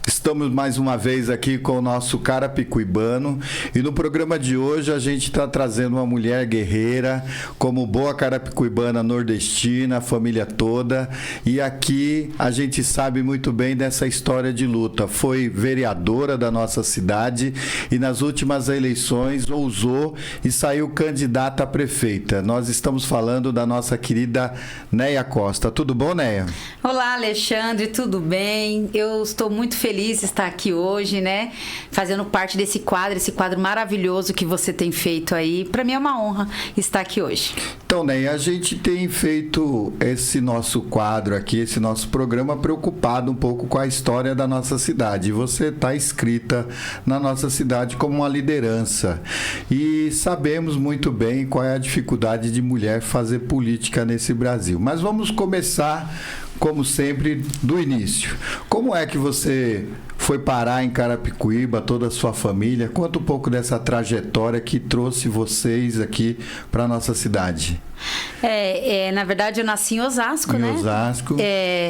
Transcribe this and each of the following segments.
Estamos mais uma vez aqui com o nosso Carapicuibano e no programa de hoje a gente está trazendo uma mulher guerreira, como boa carapicuibana nordestina, a família toda, e aqui a gente sabe muito bem dessa história de luta. Foi vereadora da nossa cidade e nas últimas eleições ousou e saiu candidata a prefeita. Nós estamos falando da nossa querida Neia Costa. Tudo bom, Neia? Olá, Alexandre, tudo bem? Eu estou muito feliz de estar aqui hoje, né? Fazendo parte desse quadro, esse quadro maravilhoso que você tem feito aí. Para mim é uma honra estar aqui hoje. Então, Ney, a gente tem feito esse nosso quadro aqui, esse nosso programa preocupado um pouco com a história da nossa cidade. Você está inscrita na nossa cidade como uma liderança e sabemos muito bem qual é a dificuldade de mulher fazer política nesse Brasil. Mas vamos começar, como sempre, do início. Como é que você foi parar em Carapicuíba, toda a sua família? Conta um pouco dessa trajetória que trouxe vocês aqui para a nossa cidade. Na verdade, eu nasci em Osasco, né? Em Osasco,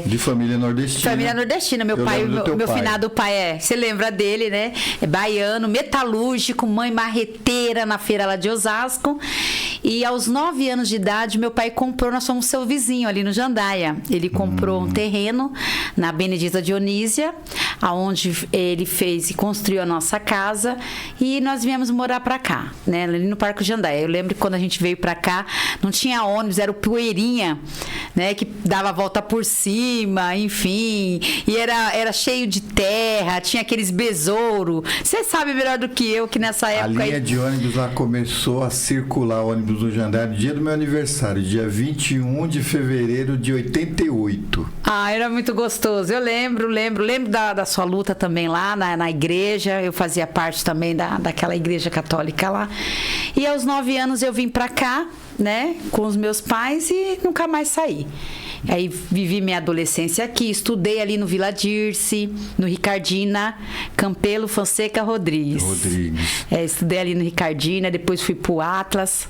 de família nordestina. Família nordestina. Meu pai, meu finado pai você lembra dele, né? É baiano, metalúrgico, mãe marreteira na feira lá de Osasco. E aos 9 anos de idade, meu pai comprou, nós somos seu vizinho ali no Jandaia. Ele comprou um terreno na Benedita Dionísia, aonde ele fez e construiu a nossa casa, e nós viemos morar pra cá, né? Ali no Parque Jandaia. Eu lembro que quando a gente veio pra cá, não tinha ônibus, era o Poeirinha, né? Que dava a volta por cima, enfim. E era cheio de terra, tinha aqueles besouros. Você sabe melhor do que eu que nessa época... A linha de ônibus lá começou a circular, ônibus do Jandaia, no dia do meu aniversário, dia 21 de fevereiro de 88. Era muito gostoso. Eu lembro da sua luta também lá na igreja. Eu fazia parte também daquela igreja católica lá. E aos 9 anos eu vim pra cá, né, com os meus pais e nunca mais saí. Aí vivi minha adolescência aqui, estudei ali no Vila Dirce, no Ricardina, Campelo Fonseca Rodrigues. Estudei ali no Ricardina, depois fui pro Atlas,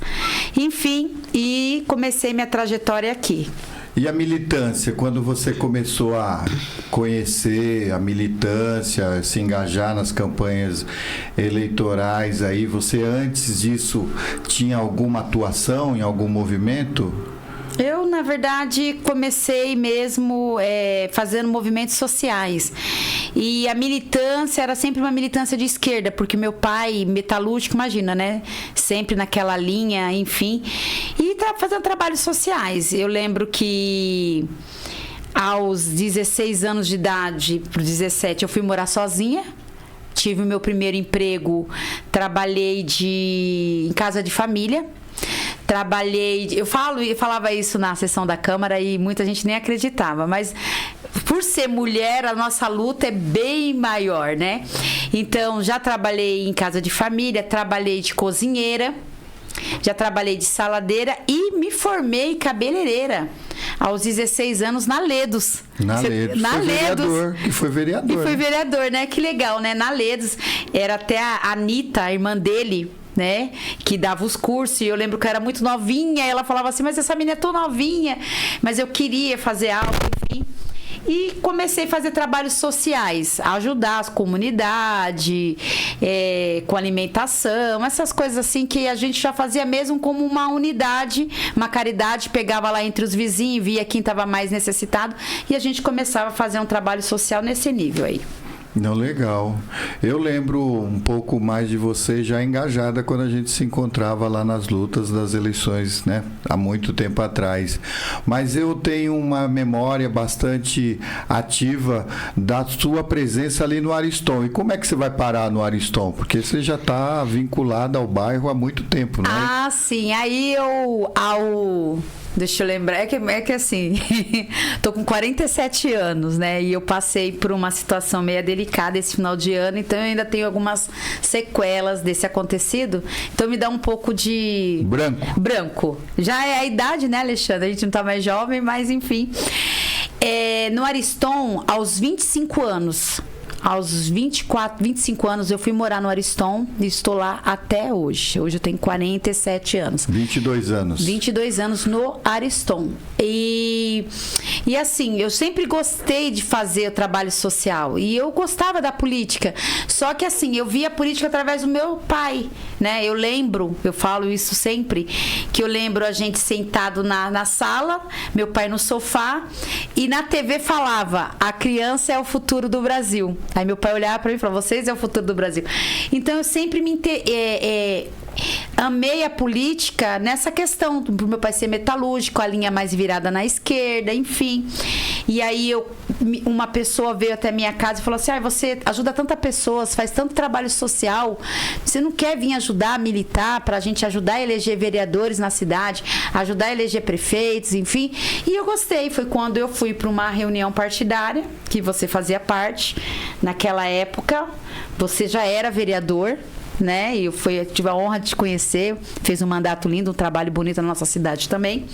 enfim, e comecei minha trajetória aqui. E a militância, quando você começou a conhecer a militância, se engajar nas campanhas eleitorais aí, você antes disso tinha alguma atuação em algum movimento? Eu, na verdade, comecei mesmo fazendo movimentos sociais. E a militância era sempre uma militância de esquerda, porque meu pai, metalúrgico, imagina, né? Sempre naquela linha, enfim. E fazendo trabalhos sociais. Eu lembro que aos 16 anos de idade, para 17, eu fui morar sozinha. Tive o meu primeiro emprego, trabalhei em casa de família. Eu falava isso na sessão da Câmara e muita gente nem acreditava, mas por ser mulher, a nossa luta é bem maior, né? Então, já trabalhei em casa de família, trabalhei de cozinheira, já trabalhei de saladeira e me formei cabeleireira aos 16 anos na Ledos. Na Ledos. E foi vereador, né? Que legal, né? Na Ledos. Era até a Anitta, a irmã dele, né, que dava os cursos, e eu lembro que eu era muito novinha, e ela falava assim, mas essa menina é tão novinha, mas eu queria fazer algo, enfim. E comecei a fazer trabalhos sociais, ajudar as comunidades, com alimentação, essas coisas assim que a gente já fazia mesmo como uma unidade, uma caridade, pegava lá entre os vizinhos, via quem estava mais necessitado, e a gente começava a fazer um trabalho social nesse nível aí. Não, legal. Eu lembro um pouco mais de você já engajada quando a gente se encontrava lá nas lutas das eleições, né? Há muito tempo atrás. Mas eu tenho uma memória bastante ativa da sua presença ali no Ariston. E como é que você vai parar no Ariston? Porque você já está vinculada ao bairro há muito tempo, né? Sim. Aí deixa eu lembrar, é que assim, tô com 47 anos, né? E eu passei por uma situação meio delicada esse final de ano, então eu ainda tenho algumas sequelas desse acontecido. Então me dá um pouco de... Branco. Já é a idade, né, Alexandre? A gente não tá mais jovem, mas enfim. No Ariston, aos 25 anos, aos 25 anos, eu fui morar no Ariston e estou lá até hoje. Hoje eu tenho 47 anos. 22 anos. 22 anos no Ariston. E assim, eu sempre gostei de fazer o trabalho social. E eu gostava da política. Só que assim, eu via a política através do meu pai, né? Eu lembro, eu falo isso sempre, que eu lembro a gente sentado na sala, meu pai no sofá, e na TV falava: a criança é o futuro do Brasil. Aí meu pai olhava para mim e falava: vocês é o futuro do Brasil. Então eu sempre amei a política nessa questão do meu pai ser metalúrgico, a linha mais virada na esquerda, enfim. E aí uma pessoa veio até minha casa e falou assim: você ajuda tantas pessoas, faz tanto trabalho social, você não quer vir ajudar a militar para a gente ajudar a eleger vereadores na cidade, ajudar a eleger prefeitos, enfim. E eu gostei. Foi quando eu fui para uma reunião partidária, que você fazia parte. Naquela época, você já era vereador, né? E eu tive a honra de te conhecer, fez um mandato lindo, um trabalho bonito na nossa cidade também.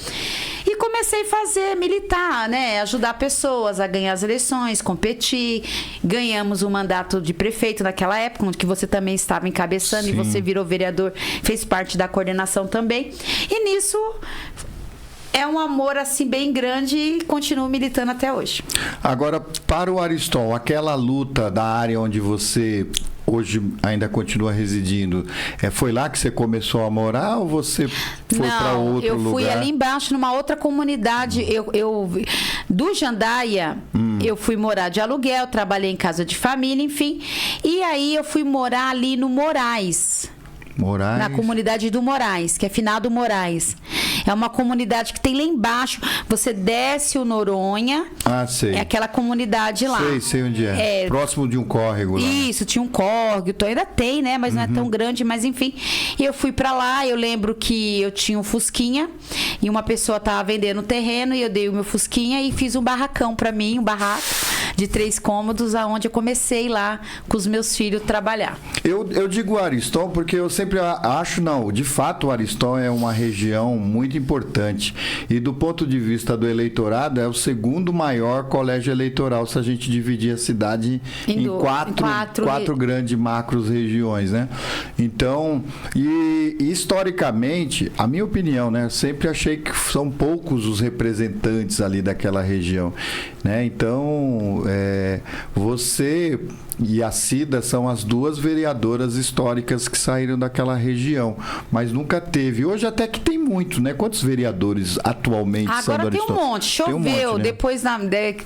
E comecei a fazer, militar, né? Ajudar pessoas a ganhar as eleições, competir. Ganhamos um mandato de prefeito naquela época, onde que você também estava encabeçando. Sim. E você virou vereador, fez parte da coordenação também. E nisso é um amor assim bem grande e continuo militando até hoje. Agora, para o Ariston, aquela luta da área onde você hoje ainda continua residindo, foi lá que você começou a morar ou você foi para outro lugar? Eu fui ali embaixo, numa outra comunidade. Do Jandaia, eu fui morar de aluguel, trabalhei em casa de família, enfim. E aí eu fui morar ali no Moraes. Na comunidade do Moraes, que é Finado Moraes. É uma comunidade que tem lá embaixo. Você desce o Noronha. Ah, sei. É aquela comunidade lá. Sei onde é. Próximo de um córrego lá. Isso, tinha um córrego. Ainda tem, né? Mas não é tão grande, mas enfim. E eu fui pra lá. Eu lembro que eu tinha um Fusquinha e uma pessoa tava vendendo terreno e eu dei o meu Fusquinha e fiz um barracão pra mim, um barraco de 3 cômodos, aonde eu comecei lá com os meus filhos trabalhar. Eu digo Ariston porque eu sempre acho, de fato o Ariston é uma região muito importante e do ponto de vista do eleitorado é o segundo maior colégio eleitoral se a gente dividir a cidade em quatro grandes macros regiões, né? Então, e historicamente, a minha opinião, né? Sempre achei que são poucos os representantes ali daquela região, né? Então, você e a Cida são as 2 vereadoras históricas que saíram daquela região, mas nunca teve. Hoje até que tem muito, né? Quantos vereadores atualmente são do Ariston? Agora tem um monte. Choveu. Né? Depois,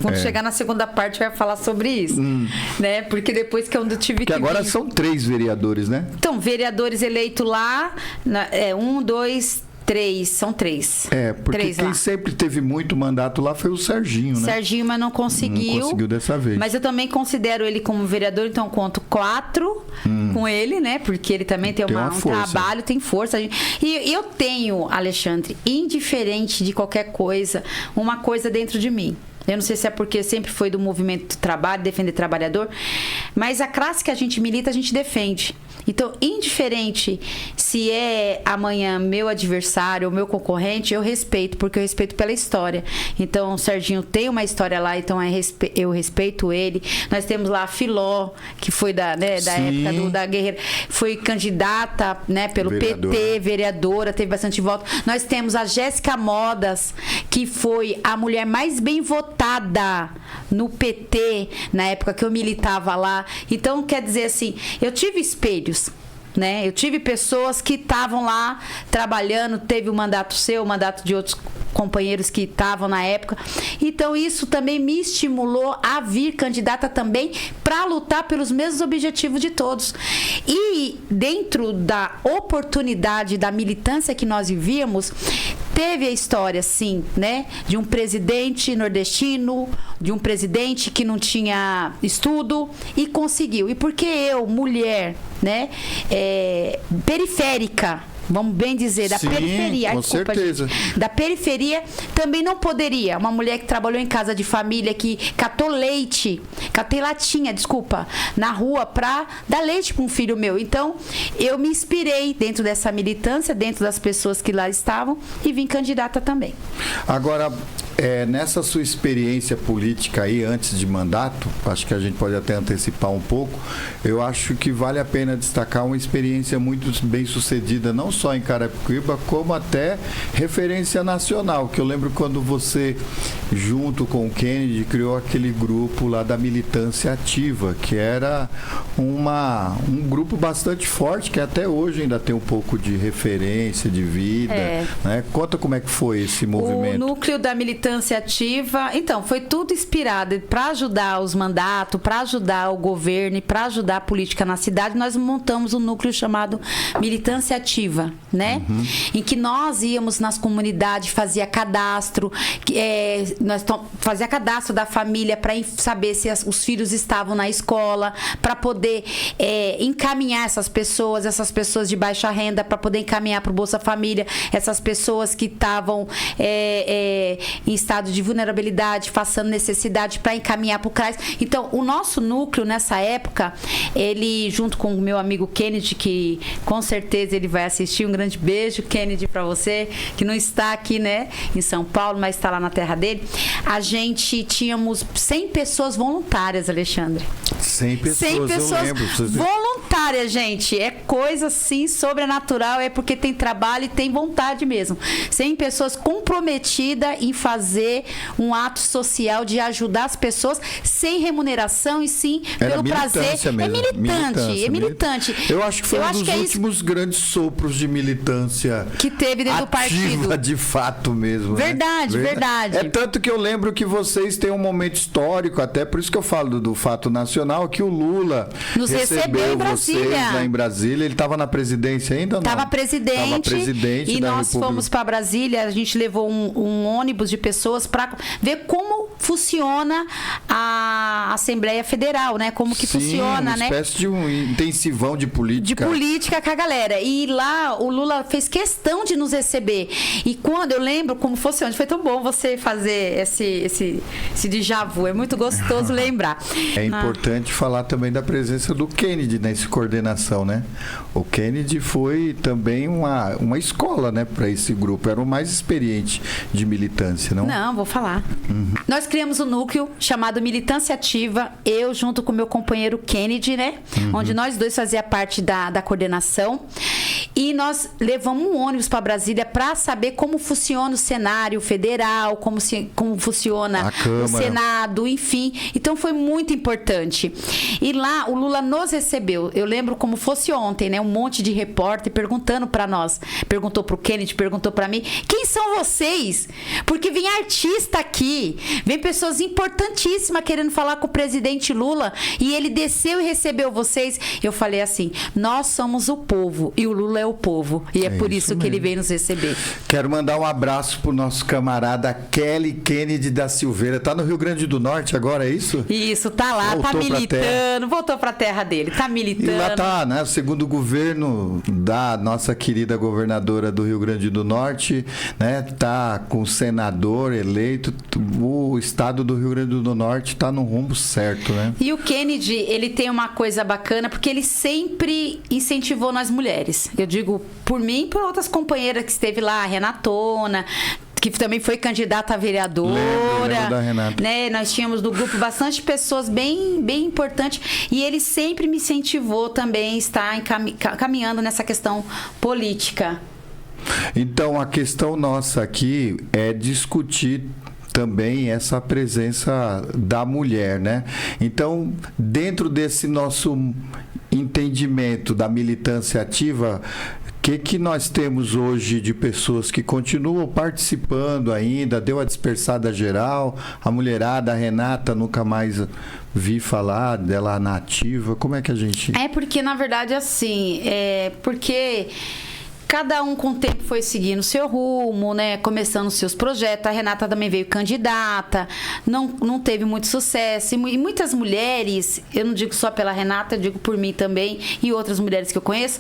quando chegar na segunda parte, vai falar sobre isso. Né? Porque depois que eu tive que agora são 3 vereadores, né? Então, vereadores eleitos lá, 1, 2, 3, são 3. Porque 3 quem lá. sempre teve muito mandato lá foi o Serginho, né? Serginho, mas não conseguiu. Não conseguiu dessa vez. Mas eu também considero ele como vereador, então conto 4 com ele, né? Porque ele também tem um trabalho, tem força. E eu tenho, Alexandre, indiferente de qualquer coisa, uma coisa dentro de mim. Eu não sei se é porque sempre foi do movimento do trabalho, defender trabalhador, mas a classe que a gente milita, a gente defende. Então, indiferente se é amanhã meu adversário ou meu concorrente, eu respeito, porque eu respeito pela história. Então, o Serginho tem uma história lá, então eu respeito ele. Nós temos lá a Filó, que foi da época da Guerreira, foi candidata, né, pelo PT, vereadora, teve bastante voto. Nós temos a Jéssica Modas, que foi a mulher mais bem votada no PT, na época que eu militava lá. Então, quer dizer assim, eu tive espelhos, né? Eu tive pessoas que estavam lá trabalhando, teve o mandato seu, o mandato de outros companheiros que estavam na época. Então, isso também me estimulou a vir candidata também para lutar pelos mesmos objetivos de todos. E dentro da oportunidade da militância que nós vivíamos, teve a história, sim, né? De um presidente nordestino, de um presidente que não tinha estudo e conseguiu. E porque eu, mulher, né? Periférica, vamos bem dizer, da periferia. Com certeza. Da periferia também não poderia. Uma mulher que trabalhou em casa de família, que catei latinha, na rua pra dar leite para um filho meu. Então, eu me inspirei dentro dessa militância, dentro das pessoas que lá estavam e vim candidata também. Agora, nessa sua experiência política aí, antes de mandato, acho que a gente pode até antecipar um pouco, eu acho que vale a pena destacar uma experiência muito bem sucedida, não só em Carapicuíba, como até referência nacional, que eu lembro quando você, junto com o Kennedy, criou aquele grupo lá da militância ativa, que era um grupo bastante forte, que até hoje ainda tem um pouco de referência, de vida, né? Conta como é que foi esse movimento. O núcleo da militância ativa, então, foi tudo inspirado para ajudar os mandatos, para ajudar o governo e para ajudar a política na cidade. Nós montamos um núcleo chamado Militância Ativa, né? Em que nós íamos nas comunidades, fazia cadastro, nós fazia cadastro da família para saber se os filhos estavam na escola, para poder encaminhar essas pessoas de baixa renda, para poder encaminhar para o Bolsa Família, essas pessoas que estavam em estado de vulnerabilidade, passando necessidade, para encaminhar para o CRAS. Então, o nosso núcleo, nessa época, ele, junto com o meu amigo Kennedy, que com certeza ele vai assistir, um grande beijo, Kennedy, para você, que não está aqui, né, em São Paulo, mas está lá na terra dele. A gente tínhamos 100 pessoas voluntárias, Alexandre. 100 pessoas, 100 pessoas eu lembro. Voluntárias, gente. É coisa, assim, sobrenatural, é porque tem trabalho e tem vontade mesmo. 100 pessoas comprometidas em fazer um ato social de ajudar as pessoas sem remuneração e sim pelo prazer. Mesmo. É militante. Eu acho que foi um dos últimos grandes sopros de militância que teve dentro do partido. De fato mesmo. Verdade, né? Verdade. É tanto que eu lembro que vocês têm um momento histórico, até por isso que eu falo do fato nacional, que o Lula nos recebeu em Brasília. Vocês lá em Brasília. Ele estava na presidência ainda ou não? Estava presidente e nós fomos para Brasília. A gente levou um ônibus de pessoas para ver como funciona a Assembleia Federal, né? Como que funciona, né? Uma espécie de um intensivão de política. De política com a galera. E lá o Lula fez questão de nos receber. E quando eu lembro como fosse onde, foi tão bom você fazer esse déjà vu. É muito gostoso lembrar. É importante falar também da presença do Kennedy nessa coordenação, né? O Kennedy foi também uma escola, né, para esse grupo. Era o mais experiente de militância, não? Não, vou falar. Nós criamos um núcleo chamado Militância Ativa, eu junto com meu companheiro Kennedy, né? Onde nós dois fazia parte da coordenação. E nós levamos um ônibus para Brasília para saber como funciona o cenário federal, como funciona o Senado, enfim. Então foi muito importante. E lá o Lula nos recebeu. Eu lembro como fosse ontem, né? Um monte de repórter perguntando para nós. Perguntou para o Kennedy, perguntou para mim: quem são vocês? Porque vem artista aqui, vem pessoas importantíssimas querendo falar com o presidente Lula e ele desceu e recebeu vocês. Eu falei assim: nós somos o povo e o Lula é o povo. E é por isso que ele veio nos receber. Quero mandar um abraço pro nosso camarada Kelly Kennedy da Silveira. Tá no Rio Grande do Norte agora, é isso? Isso, tá lá, tá militando, voltou pra terra dele, tá militando. E lá tá, né? Segundo o governo da nossa querida governadora do Rio Grande do Norte, né? Tá com o senador eleito. O estado do Rio Grande do Norte tá no rumo certo, né? E o Kennedy, ele tem uma coisa bacana, porque ele sempre incentivou nós mulheres. Eu digo por mim e por outras companheiras que esteve lá, a Renatona, que também foi candidata a vereadora. Lembro da Renata. Né? Nós tínhamos no grupo bastante pessoas bem importantes e ele sempre me incentivou também a estar caminhando nessa questão política. Então, a questão nossa aqui é discutir também essa presença da mulher, né? Então, dentro desse nosso entendimento da militância ativa, o que nós temos hoje de pessoas que continuam participando ainda? Deu a dispersada geral, a mulherada, a Renata, nunca mais vi falar dela na ativa. Como é que a gente... É porque, na verdade, assim, porque... Cada um com o tempo foi seguindo o seu rumo, né? Começando os seus projetos. A Renata também veio candidata, não teve muito sucesso. E muitas mulheres, eu não digo só pela Renata, eu digo por mim também e outras mulheres que eu conheço,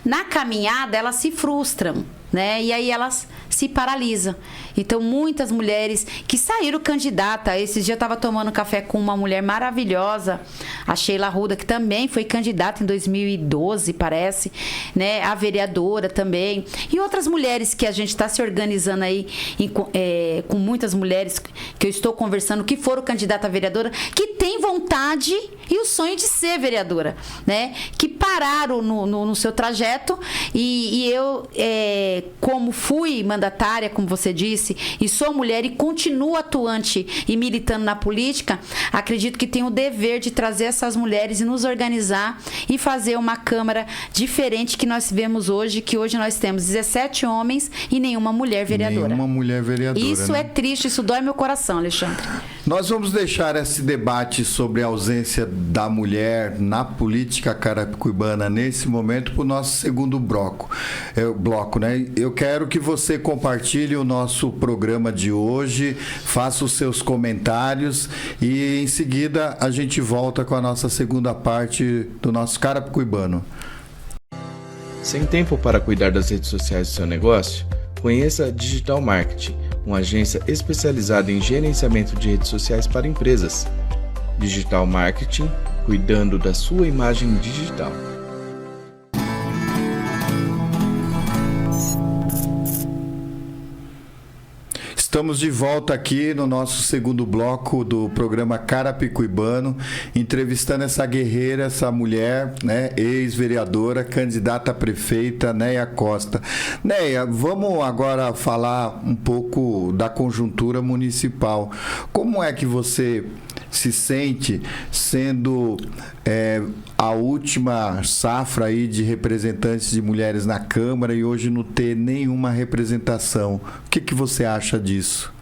na caminhada elas se frustram. né? E aí elas se paralisam. Então, muitas mulheres que saíram candidata. Esses dias eu estava tomando café com uma mulher maravilhosa, a Sheila Arruda, que também foi candidata em 2012, parece, né? A vereadora também. E outras mulheres que a gente está se organizando aí, com muitas mulheres que eu estou conversando, que foram candidata a vereadora, que têm vontade e o sonho de ser vereadora, né? Que pararam no seu trajeto e eu, como fui mandatária, como você disse, e sou mulher e continuo atuante e militando na política, acredito que tenho o dever de trazer essas mulheres e nos organizar e fazer uma Câmara diferente que nós vemos hoje, que hoje nós temos 17 homens e nenhuma mulher vereadora. Nenhuma mulher vereadora. Isso, né? É triste, isso dói meu coração, Alexandre. Nós vamos deixar esse debate sobre a ausência da mulher na política carapicuibana nesse momento para o nosso segundo bloco, né? Eu quero que você compartilhe o nosso programa de hoje, faça os seus comentários e em seguida a gente volta com a nossa segunda parte do nosso Carapicuibano. Sem tempo para cuidar das redes sociais do seu negócio? Conheça Digital Marketing, uma agência especializada em gerenciamento de redes sociais para empresas. Digital Marketing, cuidando da sua imagem digital. Estamos de volta aqui no nosso segundo bloco do programa Carapicuibano, entrevistando essa guerreira, essa mulher, né, ex-vereadora, candidata a prefeita, Néia Costa. Néia, vamos agora falar um pouco da conjuntura municipal. Como é que você se sente sendo a última safra aí de representantes de mulheres na Câmara e hoje não ter nenhuma representação? O que você acha disso?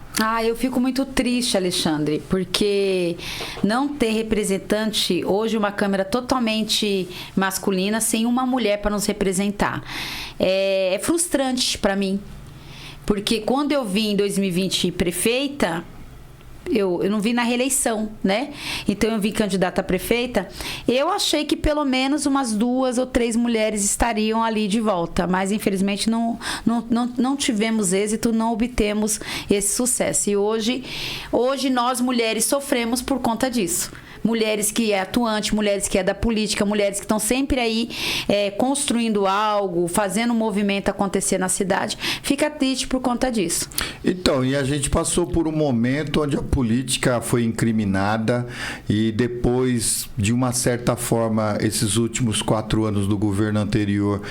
Eu fico muito triste, Alexandre, porque não ter representante, hoje uma Câmara totalmente masculina, sem uma mulher para nos representar. É frustrante para mim, porque quando eu vim em 2020 prefeita, eu não vim na reeleição, né? Então eu vim candidata a prefeita. Eu achei que pelo menos umas 2 ou 3 mulheres estariam ali de volta, mas infelizmente não tivemos êxito, não obtemos esse sucesso. E hoje nós mulheres sofremos por conta disso. Mulheres que é atuante, mulheres que é da política, mulheres que estão sempre aí construindo algo, fazendo um movimento acontecer na cidade, fica triste por conta disso. Então, e a gente passou por um momento onde a política foi incriminada e depois, de uma certa forma, esses últimos 4 anos do governo anterior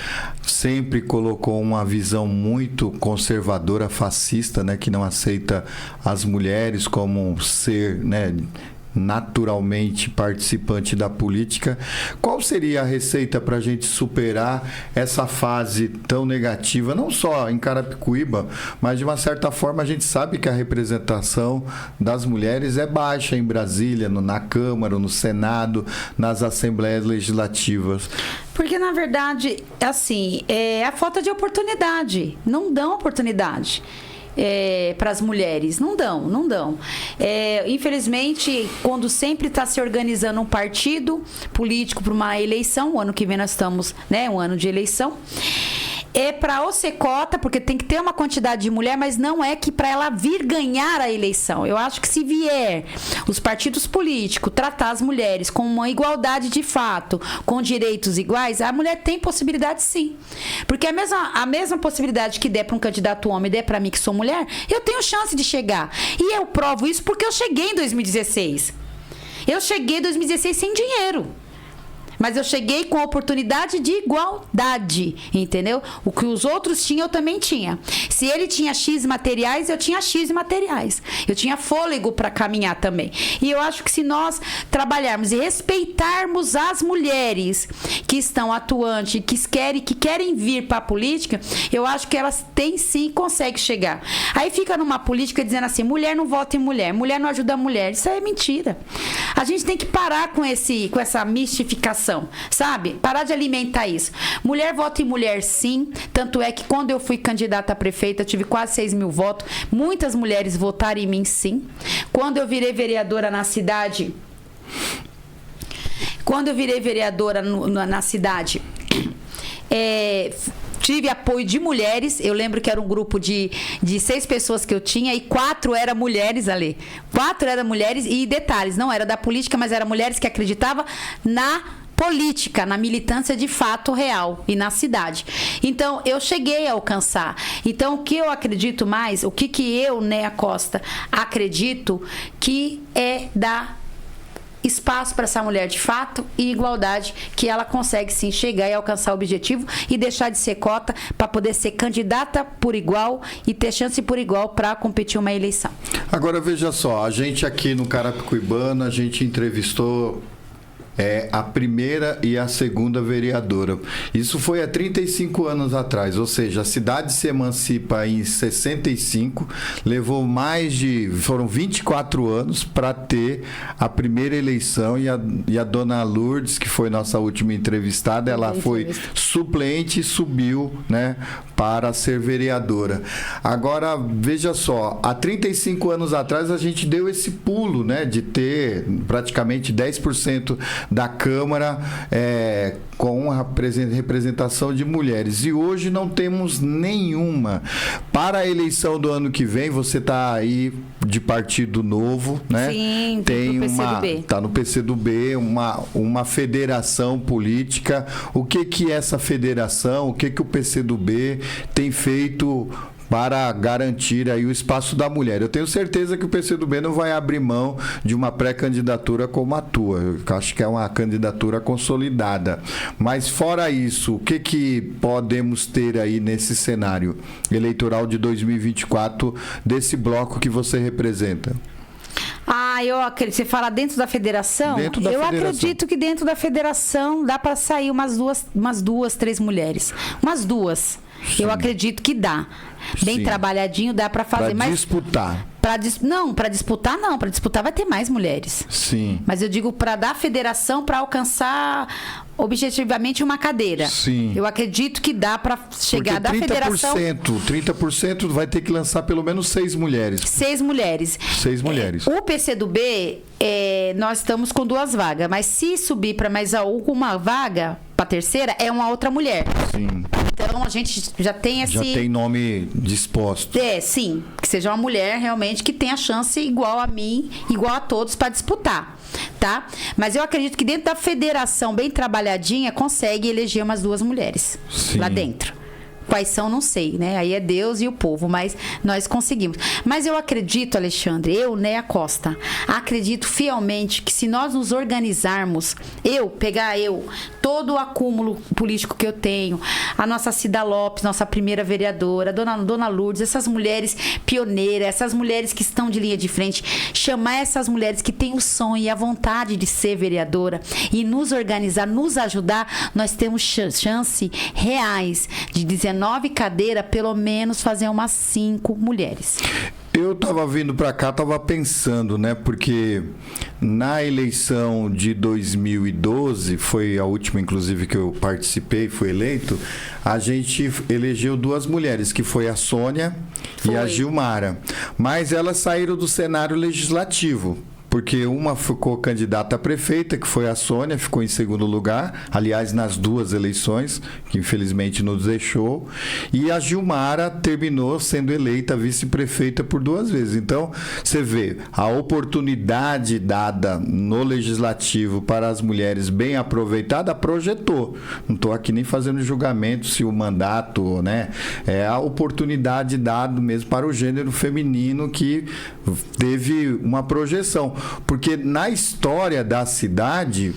sempre colocou uma visão muito conservadora, fascista, né, que não aceita as mulheres como um ser, né, naturalmente participante da política. Qual seria a receita para a gente superar essa fase tão negativa, não só em Carapicuíba, mas de uma certa forma a gente sabe que a representação das mulheres é baixa em Brasília, na Câmara, no Senado, nas Assembleias Legislativas? Porque, na verdade, assim, é a falta de oportunidade. Não dão oportunidade. Para as mulheres. Não dão. Infelizmente, quando sempre está se organizando um partido político para uma eleição, o ano que vem nós estamos, né, um ano de eleição, é para ou ser cota, porque tem que ter uma quantidade de mulher, mas não é que para ela vir ganhar a eleição. Eu acho que se vier os partidos políticos tratar as mulheres com uma igualdade de fato, com direitos iguais, a mulher tem possibilidade sim. Porque a mesma possibilidade que der para um candidato homem, der para mim que sou mulher, eu tenho chance de chegar. E eu provo isso porque eu cheguei em 2016. Eu cheguei em 2016 sem dinheiro. Mas eu cheguei com a oportunidade de igualdade, entendeu? O que os outros tinham, eu também tinha. Se ele tinha X materiais, eu tinha X materiais. Eu tinha fôlego para caminhar também. E eu acho que se nós trabalharmos e respeitarmos as mulheres que estão atuantes, que querem vir para a política, eu acho que elas têm sim, conseguem chegar. Aí fica numa política dizendo assim, mulher não vota em mulher, mulher não ajuda a mulher. Isso aí é mentira. A gente tem que parar com essa mistificação. Sabe? Parar de alimentar isso. Mulher vota em mulher, sim. Tanto é que quando eu fui candidata a prefeita, eu tive quase 6 mil votos. Muitas mulheres votaram em mim, sim. Quando eu virei vereadora na cidade... tive apoio de mulheres. Eu lembro que era um grupo de 6 pessoas que eu tinha e 4 eram mulheres ali. 4 eram mulheres e detalhes, não era da política, mas eram mulheres que acreditavam na política, na militância de fato real e na cidade. Então, eu cheguei a alcançar. Então, o que eu acredito mais, o que eu, Néa Costa, acredito que é dar espaço para essa mulher de fato e igualdade, que ela consegue sim chegar e alcançar o objetivo e deixar de ser cota para poder ser candidata por igual e ter chance por igual para competir uma eleição. Agora, veja só, a gente aqui no Carapicuibana, a gente entrevistou a primeira e a segunda vereadora. Isso foi há 35 anos atrás, ou seja, a cidade se emancipa em 65, foram 24 anos para ter a primeira eleição e a dona Lourdes, que foi nossa última entrevistada, ela foi suplente e subiu, né, para ser vereadora. Agora, veja só, há 35 anos atrás a gente deu esse pulo, né, de ter praticamente 10% da Câmara com a representação de mulheres. E hoje não temos nenhuma. Para a eleição do ano que vem, você está aí de partido novo, né? Sim, tem está no PCdoB, uma federação política. O que é essa federação? O que o PCdoB tem feito para garantir aí o espaço da mulher? Eu tenho certeza que o PCdoB não vai abrir mão de uma pré-candidatura como a tua. Eu acho que é uma candidatura consolidada. Mas fora isso, o que podemos ter aí nesse cenário eleitoral de 2024 desse bloco que você representa? Eu acredito. Você fala dentro da federação? Acredito que dentro da federação dá para sair umas duas, 3 mulheres. Umas 2. Sim. Eu acredito que dá. Bem trabalhadinho, dá para fazer. Para disputar. Para disputar não. Para disputar vai ter mais mulheres. Sim. Mas eu digo para dar federação para alcançar objetivamente uma cadeira. Sim. Eu acredito que dá para chegar da federação. 30% vai ter que lançar pelo menos 6 mulheres. 6 mulheres. 6 mulheres. O PCdoB, nós estamos com 2 vagas, mas se subir para mais alguma vaga, para a terceira, é uma outra mulher. Sim. Então a gente já tem esse. Já tem nome disposto. Sim. Que seja uma mulher realmente que tenha chance igual a mim, igual a todos para disputar. Tá? Mas eu acredito que dentro da federação, bem trabalhadinha, consegue eleger umas 2 mulheres. Sim. Lá dentro. Quais são, não sei, né? Aí é Deus e o povo, mas nós conseguimos. Mas eu acredito, Alexandre, Néa Costa, acredito fielmente que se nós nos organizarmos, todo o acúmulo político que eu tenho, a nossa Cida Lopes, nossa primeira vereadora, Dona Lourdes, essas mulheres pioneiras, essas mulheres que estão de linha de frente, chamar essas mulheres que têm o sonho e a vontade de ser vereadora e nos organizar, nos ajudar, nós temos chance reais de 19 cadeiras, pelo menos fazer umas 5 mulheres. Eu estava vindo para cá, estava pensando, né? Porque na eleição de 2012, foi a última, inclusive, que eu participei, fui eleito, a gente elegeu 2 mulheres, que foi a Sônia e a Gilmara. Mas elas saíram do cenário legislativo. Porque uma ficou candidata a prefeita, que foi a Sônia, ficou em segundo lugar, aliás, nas 2 eleições, que infelizmente nos deixou, e a Gilmara terminou sendo eleita vice-prefeita por 2 vezes. Então, você vê, a oportunidade dada no legislativo para as mulheres bem aproveitada, projetou. Não estou aqui nem fazendo julgamento se o mandato, né, é a oportunidade dada mesmo para o gênero feminino que teve uma projeção. Porque na história da cidade,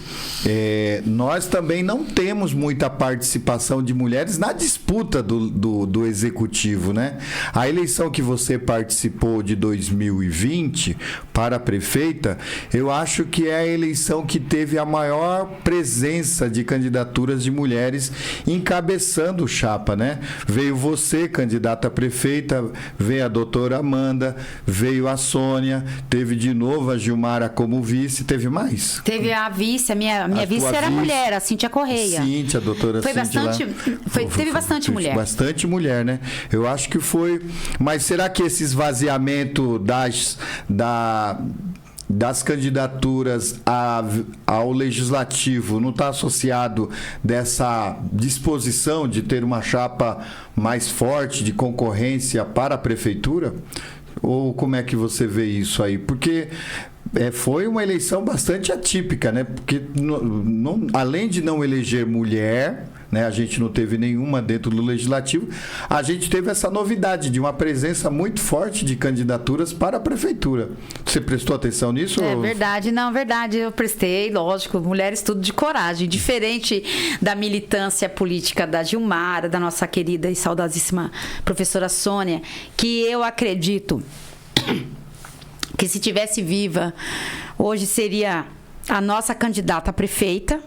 nós também não temos muita participação de mulheres na disputa do executivo, né? A eleição que você participou de 2020 para a prefeita, eu acho que é a eleição que teve a maior presença de candidaturas de mulheres encabeçando o chapa, né? Veio você, candidata a prefeita, veio a doutora Amanda, veio a Sônia, teve de novo a Gilmara como vice, teve mais? Teve a vice, a minha vice era mulher, a Cíntia Correia. Cíntia, a doutora Cíntia. Teve bastante mulher. Bastante mulher, né? Eu acho que foi... Mas será que esse esvaziamento das candidaturas ao legislativo não está associado dessa disposição de ter uma chapa mais forte de concorrência para a prefeitura? Ou como é que você vê isso aí? Porque foi uma eleição bastante atípica, né? Porque além de não eleger mulher, né, a gente não teve nenhuma dentro do legislativo, a gente teve essa novidade de uma presença muito forte de candidaturas para a prefeitura. Você prestou atenção nisso? É verdade, não, verdade, eu prestei, lógico, mulheres tudo de coragem, diferente da militância política da Gilmara, da nossa querida e saudosíssima professora Sônia, que eu acredito que se tivesse viva, hoje seria a nossa candidata a prefeita,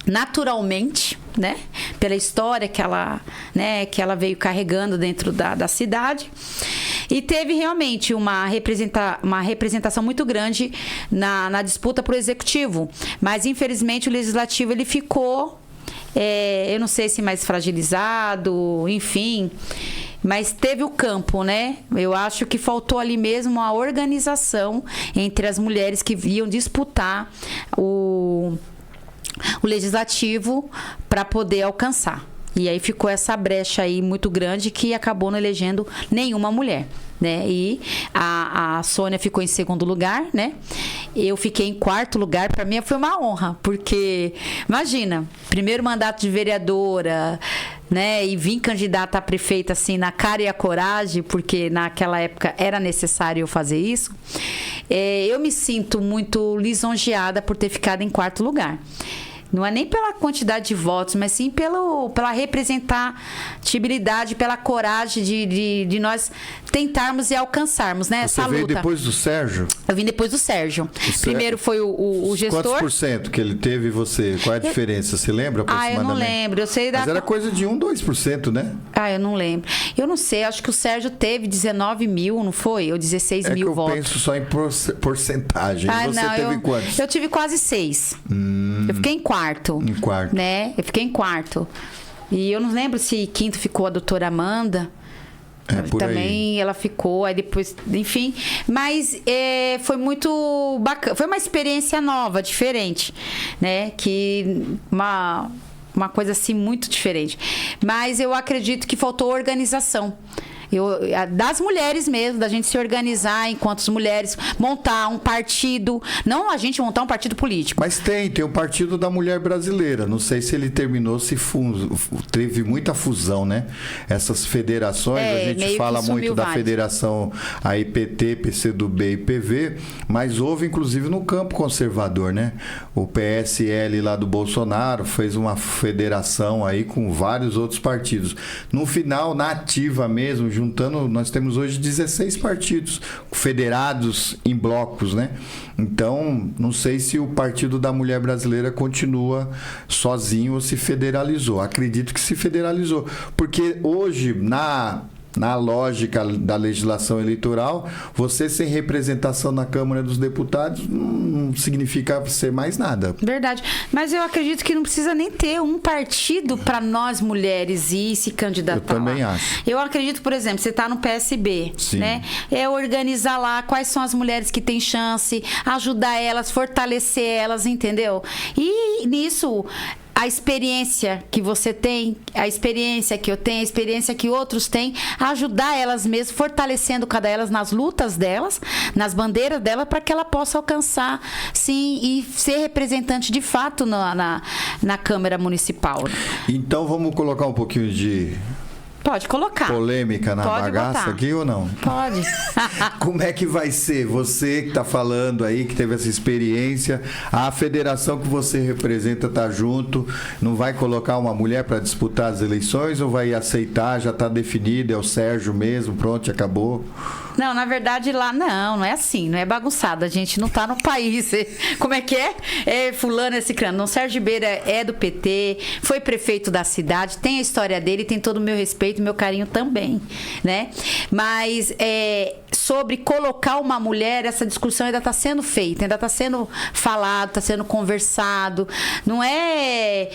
naturalmente, né, pela história que ela veio carregando dentro da cidade, e teve realmente uma representação muito grande na disputa para o executivo, mas infelizmente o legislativo ele ficou, eu não sei se mais fragilizado, enfim, mas teve o campo, né? Eu acho que faltou ali mesmo a organização entre as mulheres que iam disputar o legislativo para poder alcançar. E aí ficou essa brecha aí muito grande que acabou não elegendo nenhuma mulher, né? E a Sônia ficou em segundo lugar, né? Eu fiquei em quarto lugar. Para mim foi uma honra, porque imagina, primeiro mandato de vereadora, né? E vim candidata a prefeita assim na cara e a coragem, porque naquela época era necessário eu fazer isso. Eu me sinto muito lisonjeada por ter ficado em quarto lugar. Não é nem pela quantidade de votos, mas sim pela representatividade, pela coragem de nós tentarmos e alcançarmos, né, essa luta. Você veio depois do Sérgio? Eu vim depois do Sérgio. Primeiro foi o gestor. Quantos por cento que ele teve e você? Qual é a diferença? Você lembra aproximadamente? Eu não lembro. Eu sei Mas era coisa de 2%, né? Eu não lembro. Eu não sei, acho que o Sérgio teve 19 mil, não foi? Ou 16 mil votos. Eu penso só em porcentagem. Você teve quantos? Eu tive quase 6. Eu fiquei em quarto. Em quarto. Né? Eu fiquei em quarto. E eu não lembro se quinto ficou a doutora Amanda. Também aí. Ela ficou, aí depois, enfim. Mas foi muito bacana. Foi uma experiência nova, diferente, né? Que uma coisa assim muito diferente. Mas eu acredito que faltou organização. Das mulheres mesmo, da gente se organizar enquanto mulheres, montar um partido, não a gente montar um partido político. Mas tem o Partido da Mulher Brasileira, não sei se ele terminou, teve muita fusão, né? Essas federações, a gente fala muito da federação aí PT, PCdoB e PV, mas houve inclusive no campo conservador, né? O PSL lá do Bolsonaro fez uma federação aí com vários outros partidos. No final, na ativa mesmo, juntando, nós temos hoje 16 partidos federados em blocos, né? Então, não sei se o Partido da Mulher Brasileira continua sozinho ou se federalizou. Acredito que se federalizou, porque hoje, na lógica da legislação eleitoral, você sem representação na Câmara dos Deputados não significa ser mais nada. Verdade. Mas eu acredito que não precisa nem ter um partido para nós mulheres ir se candidatar. Eu também acho. Eu acredito, por exemplo, você está no PSB, sim, né? Organizar lá quais são as mulheres que têm chance, ajudar elas, fortalecer elas, entendeu? E nisso, a experiência que você tem, a experiência que eu tenho, a experiência que outros têm, ajudar elas mesmas, fortalecendo cada elas nas lutas delas, nas bandeiras delas, para que ela possa alcançar, sim, e ser representante de fato na Câmara Municipal. Então vamos colocar um pouquinho de... Pode colocar. Polêmica na bagaça botar aqui ou não? Pode. Como é que vai ser? Você que está falando aí, que teve essa experiência, a federação que você representa está junto, não vai colocar uma mulher para disputar as eleições ou vai aceitar, já está definido, é o Sérgio mesmo, pronto, acabou? Não, na verdade lá não é assim, não é bagunçado, a gente não tá no país. Como é que é? Fulano, esse crânio. Não, Sérgio Ribeiro é do PT, foi prefeito da cidade, tem a história dele, tem todo o meu respeito, meu carinho também, né? Mas sobre colocar uma mulher, essa discussão ainda está sendo feita, ainda está sendo falado, está sendo conversado. Não é...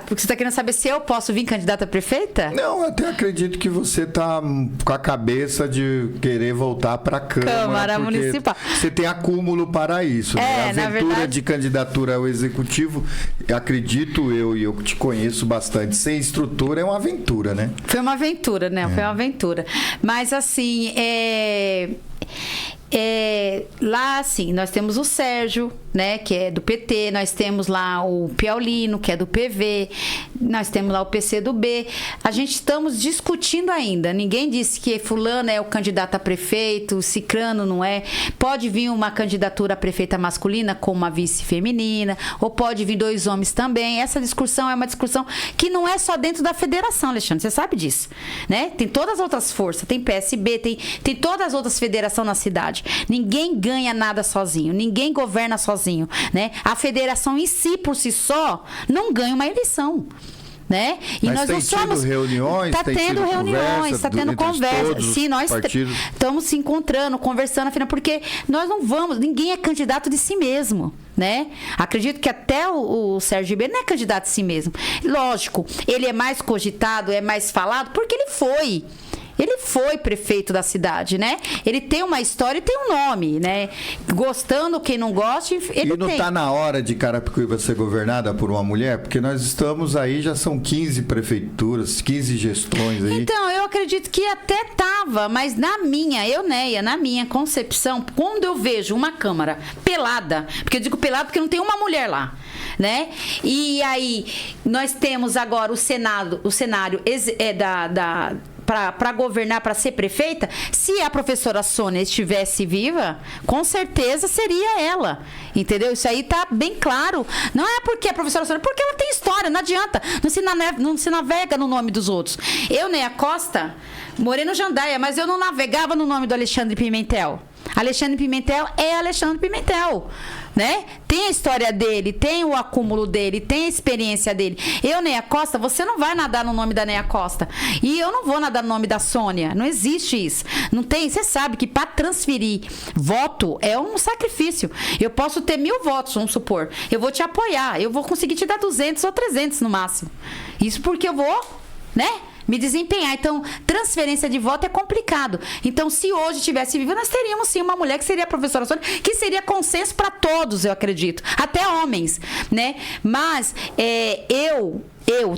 porque você está querendo saber se eu posso vir candidata a prefeita? Não, eu até acredito que você está com a cabeça de querer querer voltar para a Câmara Municipal. Você tem acúmulo para isso. Né? A aventura de candidatura ao Executivo, acredito eu, e eu te conheço bastante, sem estrutura é uma aventura, né? Foi uma aventura, né? Foi uma aventura. Mas assim, lá, assim, nós temos o Sérgio, né, que é do PT, nós temos lá o Piaulino, que é do PV, nós temos lá o PCdoB. A gente estamos discutindo ainda. Ninguém disse que fulano é o candidato a prefeito, cicrano não é. Pode vir uma candidatura a prefeita masculina com uma vice feminina, ou pode vir 2 homens também. Essa discussão é uma discussão que não é só dentro da federação, Alexandre, você sabe disso, né? Tem todas as outras forças, tem PSB, tem todas as outras federações na cidade. Ninguém ganha nada sozinho, ninguém governa sozinho, né? A federação em si, por si só, não ganha uma eleição. Né? E mas nós tem não somos. Tido reuniões, está tendo reuniões, está tendo conversa. Sim, nós estamos se encontrando, conversando, afinal, porque nós não vamos, ninguém é candidato de si mesmo. Né? Acredito que até o Sérgio Ribeiro não é candidato de si mesmo. Lógico, ele é mais cogitado, é mais falado, porque ele foi. Ele foi prefeito da cidade, né? Ele tem uma história e tem um nome, né? Gostando, quem não gosta, ele tem. E não está na hora de Carapicuíba ser governada por uma mulher? Porque nós estamos aí, já são 15 prefeituras, 15 gestões aí. Então, eu acredito que até tava, mas na minha concepção, quando eu vejo uma Câmara pelada, porque eu digo pelada porque não tem uma mulher lá, né? E aí, nós temos agora o cenário para governar, para ser prefeita. Se a professora Sônia estivesse viva, com certeza seria ela, entendeu? Isso aí tá bem claro. Não é porque a professora Sônia, porque ela tem história, não adianta, não se navega no nome dos outros. Eu, Neia Costa, morei no Jandaia, mas eu não navegava no nome do Alexandre Pimentel. Alexandre Pimentel é Alexandre Pimentel, né? Tem a história dele, tem o acúmulo dele, tem a experiência dele. Eu, Neia Costa, você não vai nadar no nome da Neia Costa. E eu não vou nadar no nome da Sônia. Não existe isso. Não tem. Você sabe que para transferir voto é um sacrifício. Eu posso ter 1000 votos, vamos supor. Eu vou te apoiar. Eu vou conseguir te dar 200 ou 300 no máximo. Isso porque eu vou, né? Me desempenhar. Então, transferência de voto é complicado. Então, se hoje tivesse vivo, nós teríamos sim uma mulher que seria a professora Sônia, que seria consenso para todos, eu acredito. Até homens, né? Mas,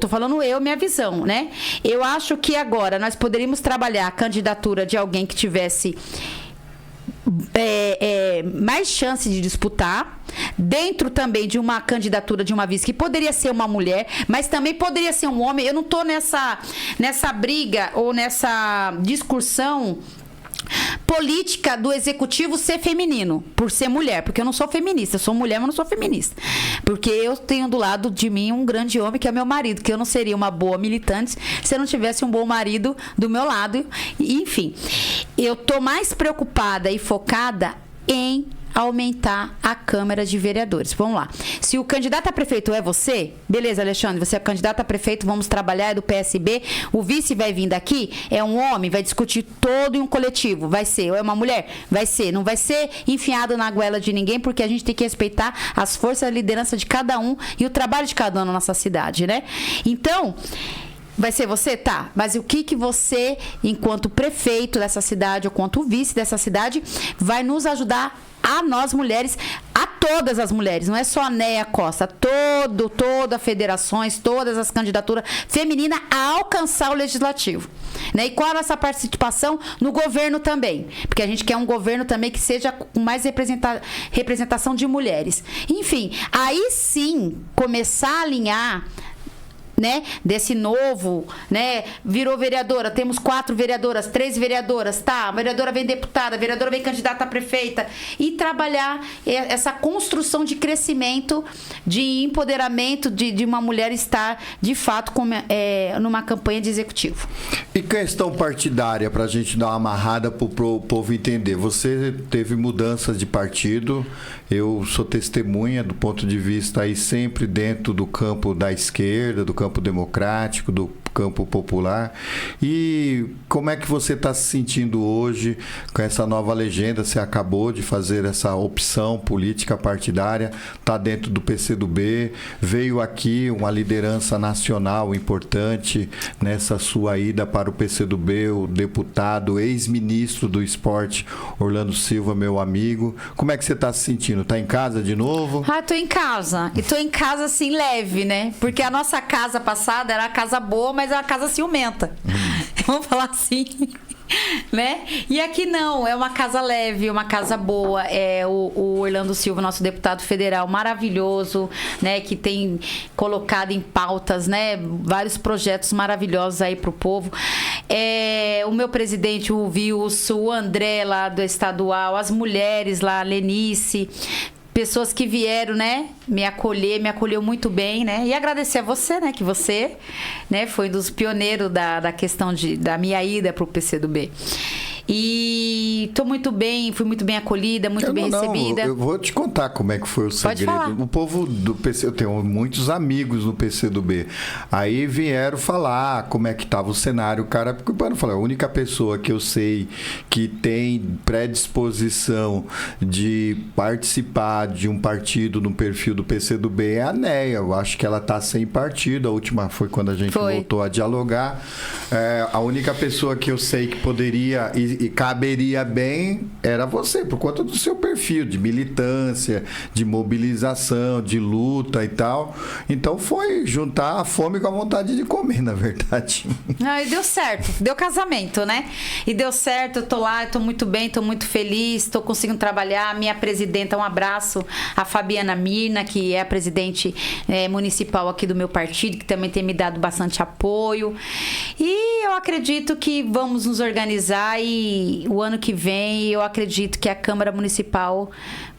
tô falando minha visão, né? Eu acho que agora nós poderíamos trabalhar a candidatura de alguém que tivesse mais chance de disputar, dentro também de uma candidatura de uma vice que poderia ser uma mulher, mas também poderia ser um homem. Eu não estou nessa briga ou nessa discussão política do executivo ser feminino, por ser mulher, porque eu não sou feminista, eu sou mulher, mas não sou feminista, porque eu tenho do lado de mim um grande homem que é meu marido, que eu não seria uma boa militante se eu não tivesse um bom marido do meu lado. Enfim, eu tô mais preocupada e focada em aumentar a Câmara de Vereadores. Vamos lá. Se o candidato a prefeito é você, beleza, Alexandre, você é candidato a prefeito, vamos trabalhar, é do PSB, o vice vai vir daqui, é um homem, vai discutir todo em um coletivo, vai ser, ou é uma mulher? Vai ser, não vai ser enfiado na goela de ninguém, porque a gente tem que respeitar as forças e a liderança de cada um e o trabalho de cada um na nossa cidade, né? Então, vai ser você? Tá. Mas o que você, enquanto prefeito dessa cidade ou quanto vice dessa cidade, vai nos ajudar a nós mulheres, a todas as mulheres, não é só a Neia Costa, todas as federações, todas as candidaturas femininas a alcançar o legislativo. Né? E qual a nossa participação no governo também? Porque a gente quer um governo também que seja com mais representação de mulheres. Enfim, aí sim começar a alinhar, né, desse novo, né, virou vereadora, temos 4 vereadoras, 3 vereadoras, tá, a vereadora vem deputada, a vereadora vem candidata a prefeita, e trabalhar essa construção de crescimento, de empoderamento de uma mulher estar, de fato, numa campanha de executivo. E questão partidária, para a gente dar uma amarrada para o povo entender, você teve mudanças de partido, eu sou testemunha do ponto de vista aí sempre dentro do campo da esquerda, do campo campo democrático, do campo popular. E como é que você está se sentindo hoje com essa nova legenda? Você acabou de fazer essa opção política partidária, está dentro do PCdoB, veio aqui uma liderança nacional importante nessa sua ida para o PCdoB, o deputado, ex-ministro do esporte, Orlando Silva, meu amigo. Como é que você está se sentindo? Está em casa de novo? Tô em casa. E tô em casa, assim, leve, né? Porque a nossa casa passada era uma casa boa, mas é uma casa ciumenta. Vamos falar assim, né? E aqui não, é uma casa leve, uma casa boa. É o Orlando Silva, nosso deputado federal maravilhoso, né? Que tem colocado em pautas, né? Vários projetos maravilhosos aí pro povo. O meu presidente, o Wilson, o André lá do estadual, as mulheres lá, a Lenice, pessoas que vieram, né, me acolheu muito bem, né, e agradecer a você, né, que você, né, foi um dos pioneiros da questão da minha ida para o PCdoB. E tô muito bem, fui muito bem acolhida, muito bem recebida. Eu vou te contar como é que foi o segredo. Pode falar. O povo do PC, eu tenho muitos amigos no PCdoB. Aí vieram falar como é que tava o cenário, cara, porque eu falei, a única pessoa que eu sei que tem predisposição de participar de um partido no perfil do PCdoB é a Neia. Eu acho que ela tá sem partido. A última foi quando a gente voltou a dialogar. A única pessoa que eu sei que poderia e caberia bem era você, por conta do seu perfil de militância, de mobilização, de luta e tal. Então foi juntar a fome com a vontade de comer, na verdade. E deu certo, deu casamento, né? E deu certo, eu tô lá, eu tô muito bem, tô muito feliz, tô conseguindo trabalhar. Minha presidenta, um abraço, a Fabiana Mirna, que é a presidente municipal aqui do meu partido, que também tem me dado bastante apoio. E eu acredito que vamos nos organizar e o ano que vem eu acredito que a Câmara Municipal,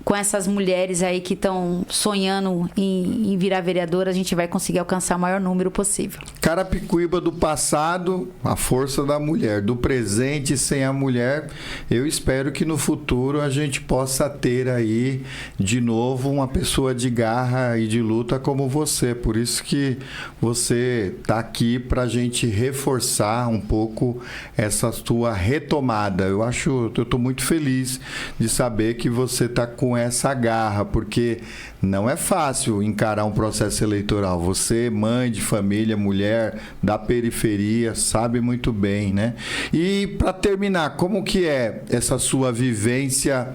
com essas mulheres aí que estão sonhando em virar vereadora, a gente vai conseguir alcançar o maior número possível. Carapicuíba do passado, a força da mulher. Do presente, sem a mulher, eu espero que no futuro a gente possa ter aí de novo uma pessoa de garra e de luta como você. Por isso que você está aqui para a gente reforçar um pouco essa sua retomada. Eu estou muito feliz de saber que você está com essa garra, porque não é fácil encarar um processo eleitoral. Você, mãe de família, mulher da periferia, sabe muito bem, né? E para terminar, como que é essa sua vivência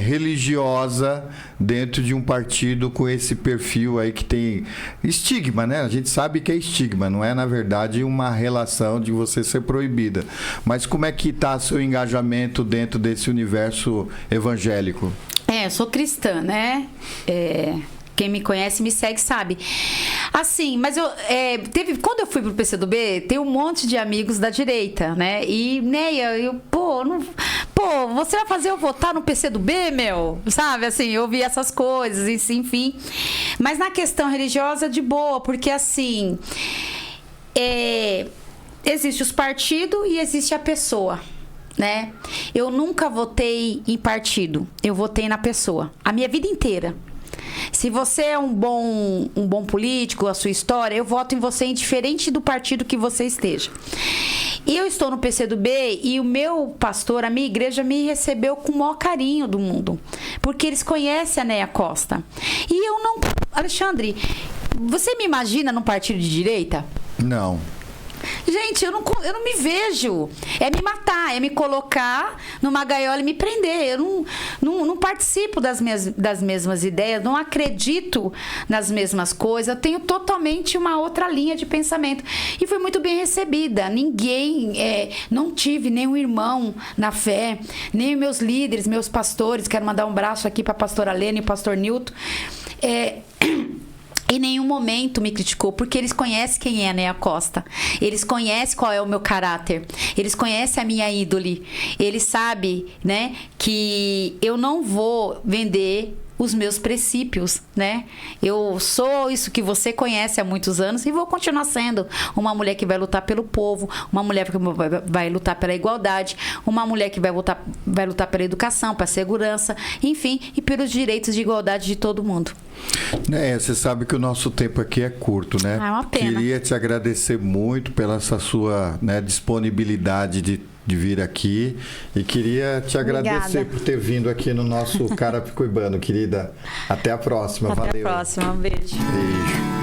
religiosa dentro de um partido com esse perfil aí que tem estigma, né? A gente sabe que é estigma, não é, na verdade, uma relação de você ser proibida. Mas como é que está seu engajamento dentro desse universo evangélico? Eu sou cristã, né? Quem me conhece, me segue, sabe. Assim, mas quando eu fui pro PCdoB, tem um monte de amigos da direita, né? E, Neia, você vai fazer eu votar no PCdoB, meu? Sabe, assim, eu ouvi essas coisas, enfim. Mas na questão religiosa, de boa, porque, assim, existe os partidos e existe a pessoa, né? Eu nunca votei em partido, eu votei na pessoa, a minha vida inteira. Se você é um bom político, a sua história, eu voto em você indiferente do partido que você esteja. E eu estou no PCdoB e o meu pastor, a minha igreja, me recebeu com o maior carinho do mundo, porque eles conhecem a Neia Costa. E eu não... Alexandre, você me imagina num partido de direita? Não. Gente, eu não me vejo. É me matar, é me colocar numa gaiola e me prender. Eu não participo das mesmas ideias, não acredito nas mesmas coisas. Eu tenho totalmente uma outra linha de pensamento. E fui muito bem recebida. Ninguém, não tive nenhum irmão na fé, nem meus líderes, meus pastores. Quero mandar um abraço aqui para a pastora Lena e o pastor Nilton. Em nenhum momento me criticou, porque eles conhecem quem é a Neia Costa. Eles conhecem qual é o meu caráter. Eles conhecem a minha ídole. Eles sabem, né, que eu não vou vender os meus princípios, né? Eu sou isso que você conhece há muitos anos e vou continuar sendo uma mulher que vai lutar pelo povo, uma mulher que vai lutar pela igualdade, uma mulher que vai lutar pela educação, pela segurança, enfim, e pelos direitos de igualdade de todo mundo. Você sabe que o nosso tempo aqui é curto, né? É uma pena. Queria te agradecer muito pela essa sua, né, disponibilidade de vir aqui e queria te agradecer Obrigada. por ter vindo aqui no nosso Carapicuibano, querida. Até a próxima. Até Valeu. a próxima. Um beijo. Beijo.